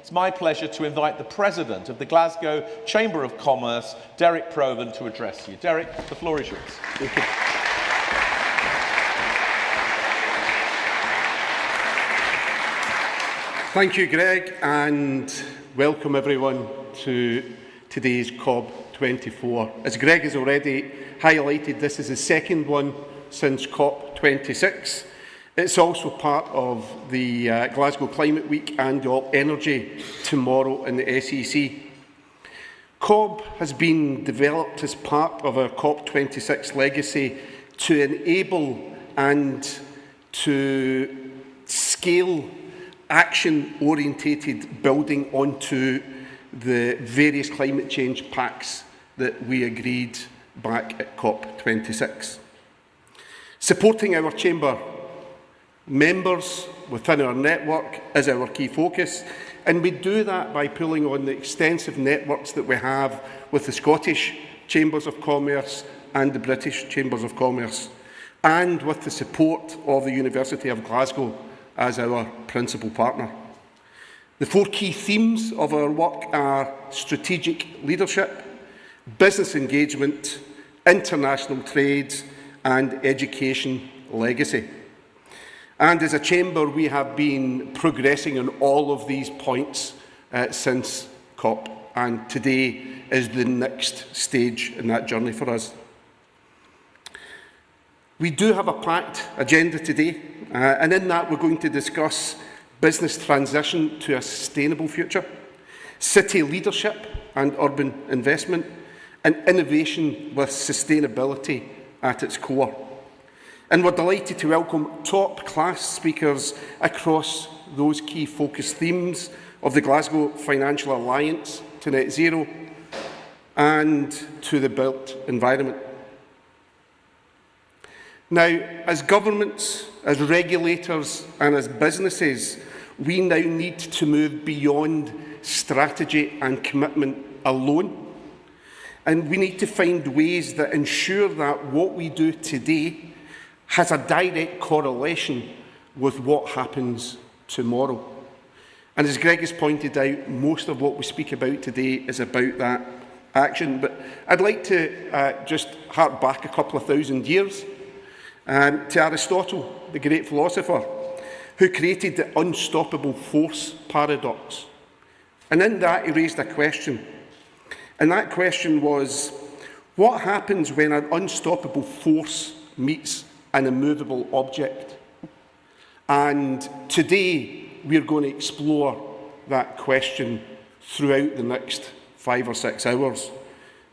it's my pleasure to invite the President of the Glasgow Chamber of Commerce, Derek Provan, to address you. Derek, the floor is yours. Thank you. Thank you, Greg, and welcome everyone to today's COB24. As Greg has already highlighted, this is the second one since COP26. It's also part of the Glasgow Climate Week and All Energy tomorrow in the SEC. COB has been developed as part of our COP26 legacy to enable and to scale action-orientated building onto the various climate change pacts that we agreed back at COP26. Supporting our Chamber members within our network is our key focus, and we do that by pulling on the extensive networks that we have with the Scottish Chambers of Commerce and the British Chambers of Commerce, and with the support of the University of Glasgow as our principal partner. The four key themes of our work are strategic leadership, business engagement, international trade, and education legacy. And as a Chamber, we have been progressing on all of these points since COP, and today is the next stage in that journey for us. We do have a packed agenda today, and in that we're going to discuss business transition to a sustainable future, city leadership and urban investment, and innovation with sustainability at its core. And we're delighted to welcome top-class speakers across those key focus themes of the Glasgow Financial Alliance to Net Zero and to the built environment. Now, as governments, as regulators and as businesses, we now need to move beyond strategy and commitment alone. And we need to find ways that ensure that what we do today has a direct correlation with what happens tomorrow. And as Greg has pointed out, most of what we speak about today is about that action. But I'd like to just hark back a couple of thousand years to Aristotle, the great philosopher, who created the unstoppable force paradox. And in that he raised a question. And that question was, what happens when an unstoppable force meets an immovable object? And today we're going to explore that question throughout the next 5 or 6 hours.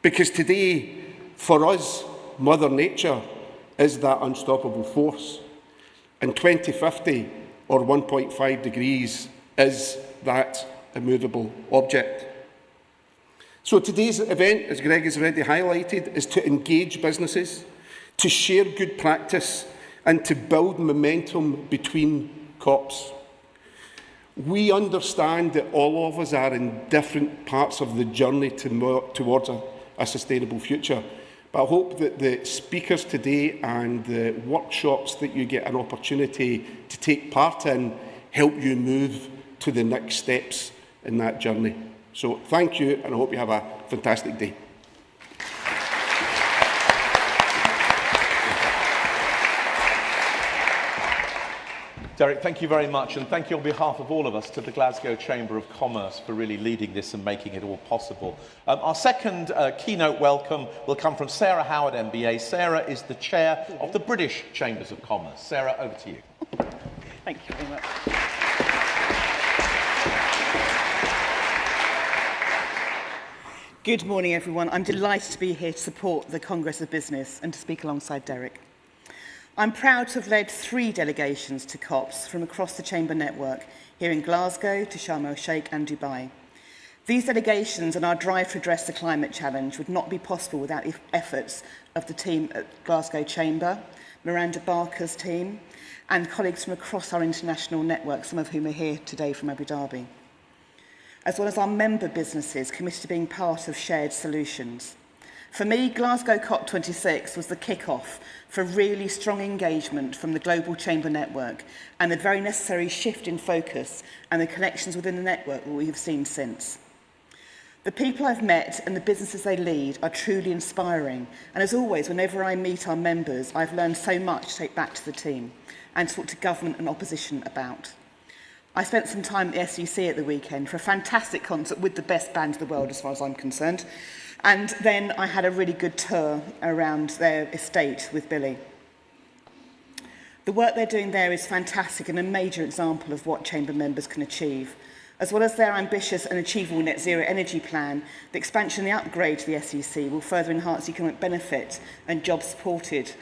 Because today, for us, Mother Nature is that unstoppable force. And 2050, or 1.5 degrees, is that immovable object. So today's event, as Greg has already highlighted, is to engage businesses, to share good practice, and to build momentum between COPs. We understand that all of us are in different parts of the journey towards a sustainable future. But I hope that the speakers today and the workshops that you get an opportunity to take part in help you move to the next steps in that journey. So thank you, and I hope you have a fantastic day. Derek, thank you very much, and thank you on behalf of all of us to the Glasgow Chamber of Commerce for really leading this and making it all possible. Our second keynote welcome will come from Sarah Howard MBE. Sarah is the chair of the British Chambers of Commerce. Sarah, over to you. Thank you very much. Good morning, everyone. I'm delighted to be here to support the Congress of Business and to speak alongside Derek. I'm proud to have led 3 delegations to COPs from across the Chamber network, here in Glasgow, to Sharm el-Sheikh and Dubai. These delegations and our drive to address the climate challenge would not be possible without the efforts of the team at Glasgow Chamber, Miranda Barker's team, and colleagues from across our international network, some of whom are here today from Abu Dhabi, as well as our member businesses committed to being part of shared solutions. For me, Glasgow COP26 was the kick-off for really strong engagement from the Global Chamber network and the very necessary shift in focus and the connections within the network that we have seen since. The people I've met and the businesses they lead are truly inspiring, and as always, whenever I meet our members, I've learned so much to take back to the team and to talk to government and opposition about. I spent some time at the SEC at the weekend for a fantastic concert with the best band in the world as far as I'm concerned, and then I had a really good tour around their estate with Billy. The work they're doing there is fantastic and a major example of what Chamber members can achieve. As well as their ambitious and achievable net zero energy plan, the expansion and the upgrade to the SEC will further enhance economic benefit and jobs supported.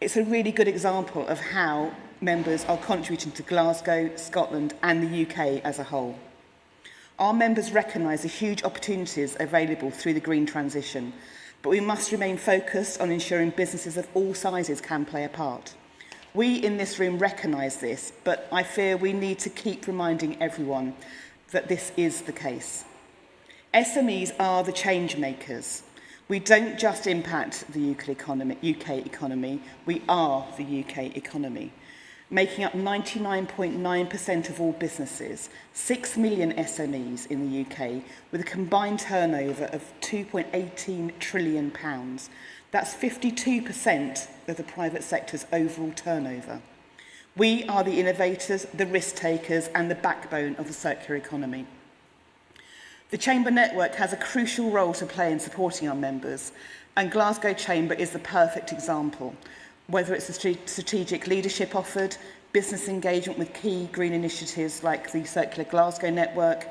It's a really good example of how members are contributing to Glasgow, Scotland and the UK as a whole. Our members recognise the huge opportunities available through the green transition, but we must remain focused on ensuring businesses of all sizes can play a part. We in this room recognise this, but I fear we need to keep reminding everyone that this is the case. SMEs are the change makers. We don't just impact the UK economy, we are the UK economy, making up 99.9% of all businesses, 6 million SMEs in the UK, with a combined turnover of £2.18 trillion. That's 52% of the private sector's overall turnover. We are the innovators, the risk takers and the backbone of the circular economy. The Chamber network has a crucial role to play in supporting our members, and Glasgow Chamber is the perfect example, whether it's the strategic leadership offered, business engagement with key green initiatives like the Circular Glasgow Network,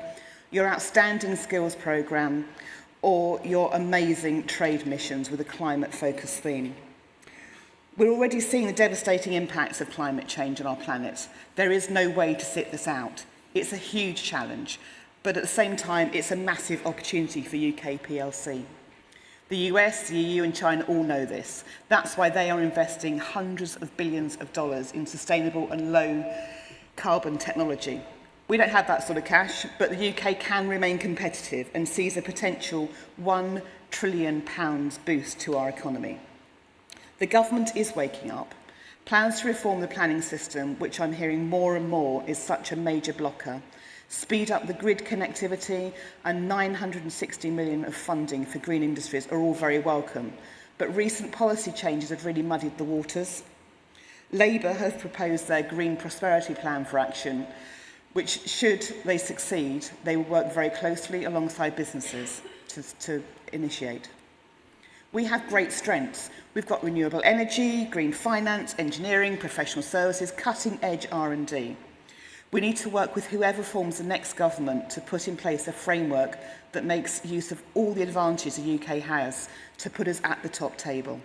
your outstanding skills programme, or your amazing trade missions with a climate-focused theme. We're already seeing the devastating impacts of climate change on our planet. There is no way to sit this out. It's a huge challenge, but at the same time, it's a massive opportunity for UK PLC. The US, the EU and China all know this. That's why they are investing hundreds of billions of dollars in sustainable and low carbon technology. We don't have that sort of cash, but the UK can remain competitive and sees a potential £1 trillion boost to our economy. The government is waking up. Plans to reform the planning system, which I'm hearing more and more is such a major blocker, speed up the grid connectivity and 960 million of funding for green industries are all very welcome, but recent policy changes have really muddied the waters. Labour have proposed their Green Prosperity Plan for Action, which, should they succeed, they will work very closely alongside businesses to initiate. We have great strengths. We've got renewable energy, green finance, engineering, professional services, cutting-edge R&D. We need to work with whoever forms the next government to put in place a framework that makes use of all the advantages the UK has to put us at the top table.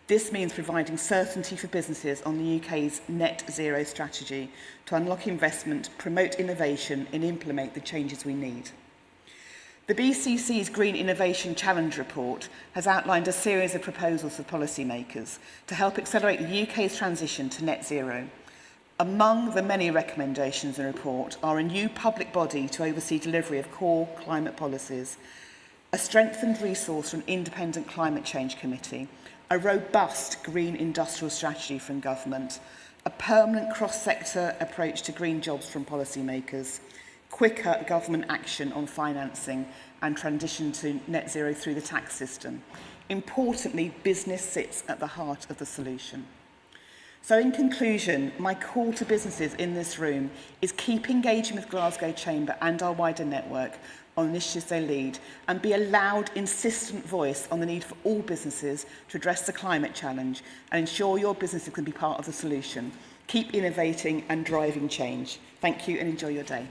This means providing certainty for businesses on the UK's net zero strategy to unlock investment, promote innovation and implement the changes we need. The BCC's Green Innovation Challenge report has outlined a series of proposals for policymakers to help accelerate the UK's transition to net zero. Among the many recommendations in the report are a new public body to oversee delivery of core climate policies, a strengthened resource for an independent climate change committee, a robust green industrial strategy from government, a permanent cross-sector approach to green jobs from policymakers, quicker government action on financing and transition to net zero through the tax system. Importantly, business sits at the heart of the solution. So in conclusion, my call to businesses in this room is keep engaging with Glasgow Chamber and our wider network on initiatives they lead and be a loud, insistent voice on the need for all businesses to address the climate challenge and ensure your businesses can be part of the solution. Keep innovating and driving change. Thank you and enjoy your day.